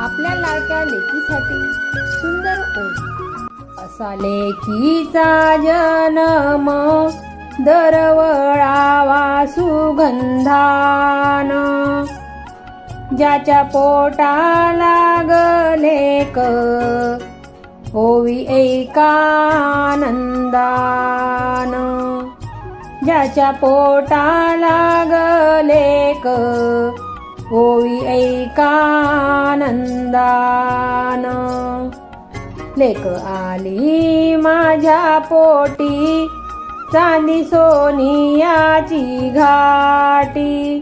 आपल्या लाडक्या लेकीसाठी सुंदर ओळ। असा लेकीचा जन्म दरवळावा सुगंधान, ज्याच्या पोटाला गलेक होवी एका आनंदान, ज्याच्या पोटाला गलेक होवी एका आनंदान। लेक आली माझ्या पोटी चांदी सोनियाची घाटी,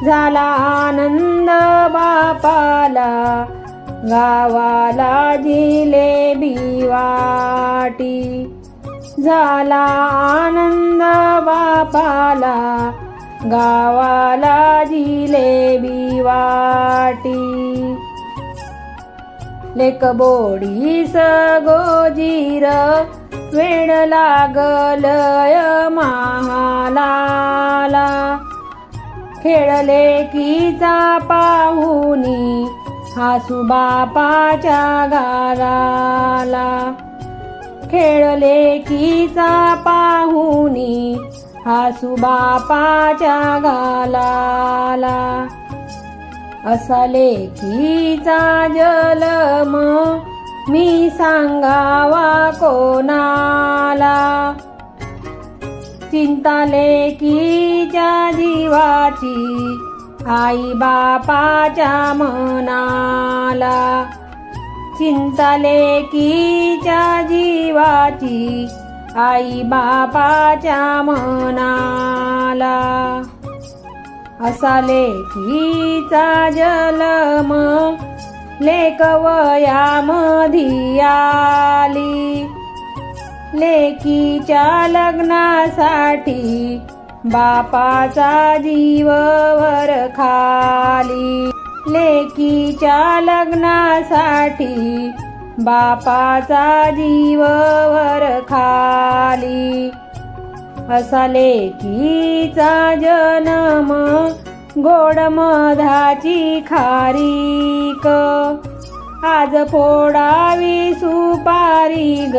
झाला आनंद बापाला गावाला जिलेबी वाटी, झाला आनंद बापाला गावाला जिलेबी वाटी। लेक बोडीस गोजीर वेड लागलय महालाला, खेळले कीचा पाहुनी हासू बापाच्या गालाला, खेळले कीचा पाहुनी हासू बापाच्या गालाला। असा लेकीचा जलम मी सांगावा कोणाला, चिंता लेकीच्या जीवाची आई बापाच्या मनाला, चिंता लेकीच्या जीवाची आई बापाच्या मनाला। असा लेकीचा जन्म लेक वयामधी आली, लेकीच्या लग्नासाठी बापाचा जीव वर खाली, लेकीच्या लग्नासाठी बापाचा जीव वर खाली। असा लेकीचा जन्म गोड मधाची खारीक, आज फोडावी सुपारी ग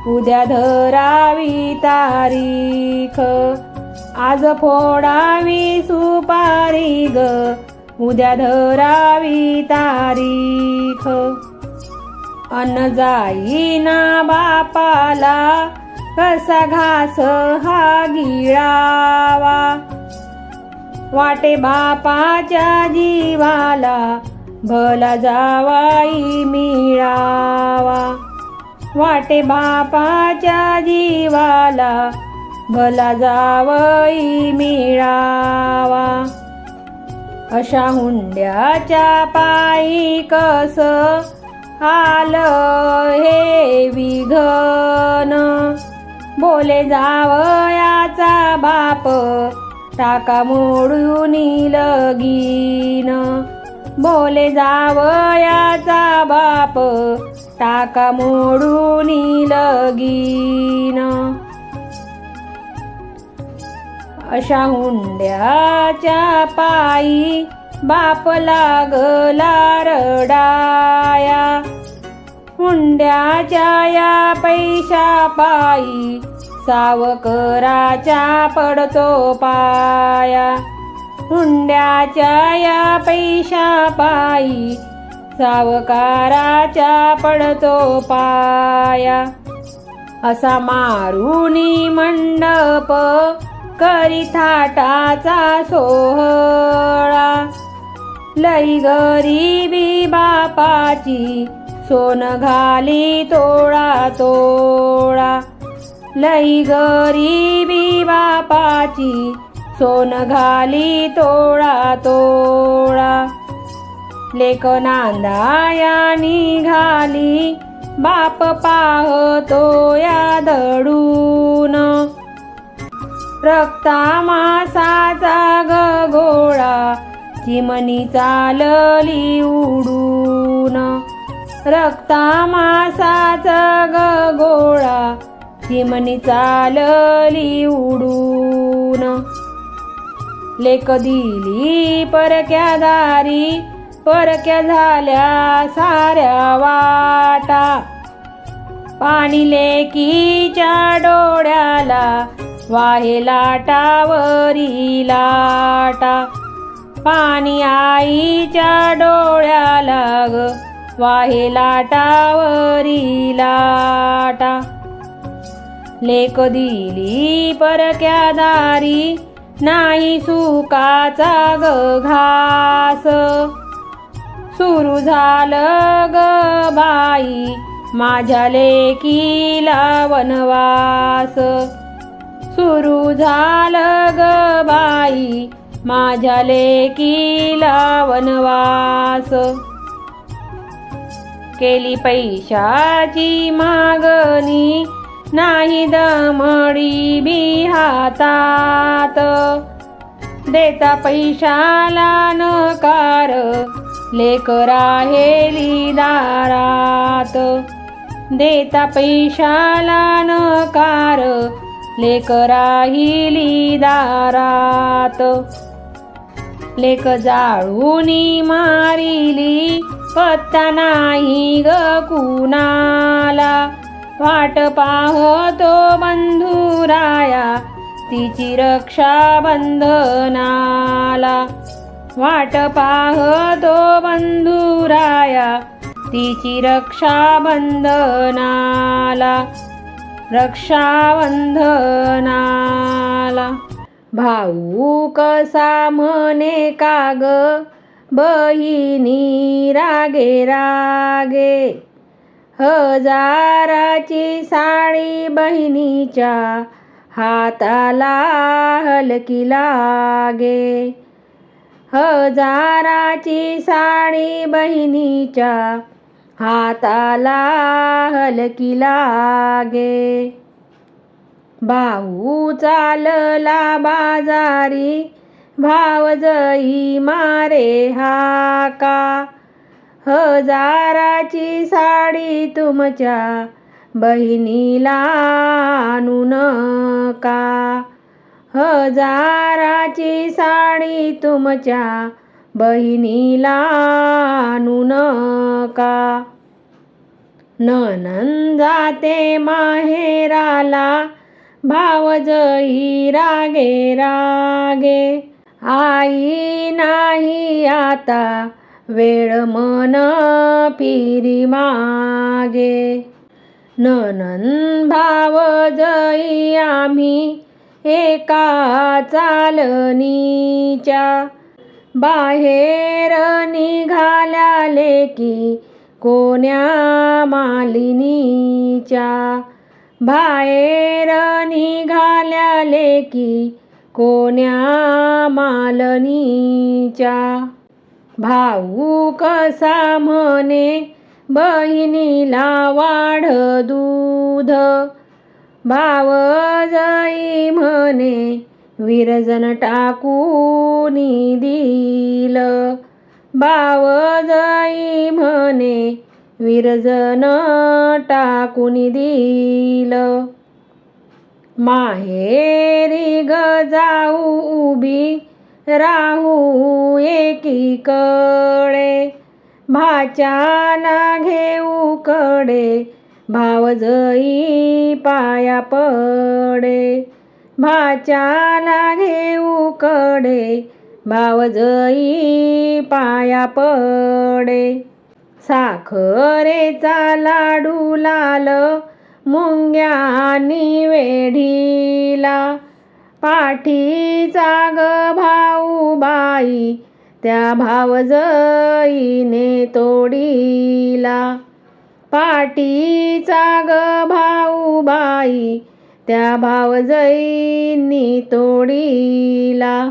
उद्या धरावी तारीख, आज फोडावी सुपारी ग उद्या धरावी तारीख। अन्न जाईना बापाला कसा घास हा गिळावा, वाटे बापाच्या जीवाला भला जावाई मिळावा, वाटे बापाच्या जीवाला भला जावई मिळावा। अशा हुंड्याच्या पायी कस आलं हे विघन, बोले जावयाचा बाप टाका मोडून लगीन, बोले जावयाचा बाप टाका मोडून लगीन। अशा हुंड्याच्या पायी बाप लागला रडाया, हुंड्याच्या या पैशा पायी सावकाराच्या पडतो पाया, हुंड्याच्या या पैशा पायी सावकाराच्या पडतो पाया। असा मारुनी मंडप करी थाटाचा सोहळा, लई गरीबी बापाची सोन घाली तोळा तोळा, लई गरीबी बापाची सोन घाली तोळा तोळा। लेक नांदाया निघाली बाप पाहतो या दडून, रक्ता मासाचा गगोळा चिमणी चालली उडून, रक्ता मासाचा गगोळा चिमणी चालली उडून। लेक दिली परक्या दारी परक्या झाल्या साऱ्या वाटा, पाणी लेकीच्या डोळ्याला वाहे लाटावरी लाटा, पाणी आईच्या डोळ्याला ग वाहे लाटावरी लाटा. लेक दिली परक्या दारी नाही सुखाचा ग घास, सुरू झालं ग बाई माझ्या लेकीला वनवास, सुरू झालं ग बाई माझ्या लेकीला वनवास. केली पैशाची मागणी नाही दमडी बी हातात, देता पैशाला नकार लेक राहेली दारात, देता पैशाला नकार लेक राहिली दारात. लेक जाळूनी मारिली पत्ता नाही ग कुणाला, वाट पाहतो बंधुराया तिची रक्षा बंधनाला, वाट पाहतो बंधुराया तिची रक्षा बंधनाला, रक्षा बंधनाला. भाऊ कसा म्हणे का ग बहिणी रागे रागे, हजाराची साडी बहिणीच्या हाताला हलकी लागे, हजाराची साडी बहिणीच्या हाताला हलकी लागे. भाऊ चालला बाजारी भावजई मारे हाका, हजाराची साडी तुमच्या बहिणीला आणू नका, हजाराची साडी तुमच्या बहिणीला आणू नका. नणंद जाते माहेराला भावजई रागे रागे, आई नाही आता वेळ मन पिरी मागे. नणंद भावजई आम्ही एका चालनीच्या, बाहेर निघाल्या लेकी कोण्या मालिनीच्या, बाहेर निघाल्या लेकी कोण्या मालनीच्या. भाऊ कसा म्हणे बहिणीला वाढ दूध, भावजई म्हणे विरजन टाकून दिलं, भावजई म्हणे विरजन टाकून दिलं. माहेरी ग जाऊ उभी राहू एकीकडे, भाच्याला घेऊ कडे भावजई पाया पडे, भाच्याला घेऊ कडे भावजई पाया पडे. साखरेचा लाडू लाल मुंग्यानी वेढीला, पाठीचा ग भाऊ बाई त्या भावजईने तोडीला, पाठीचा ग भाऊ बाई त्या भावजईंनी तोडीला.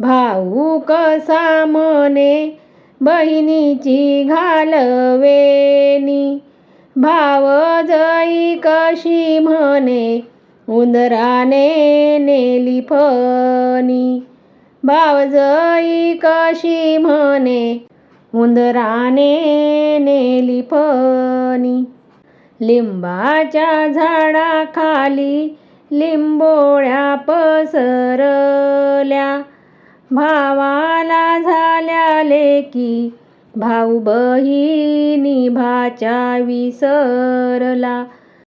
भाऊ कसा म्हणे बहिणीची घालवेनी, भावजई कशी म्हणे उंदराने नेली फणी, भावजई कशी म्हणे उंदराने नेली फणी. लिंबाच्या झाडाखाली लिंबोळ्या पसरल्या, भावाला झाल्या लेकी भाऊ बहिणी भाच्या विसरला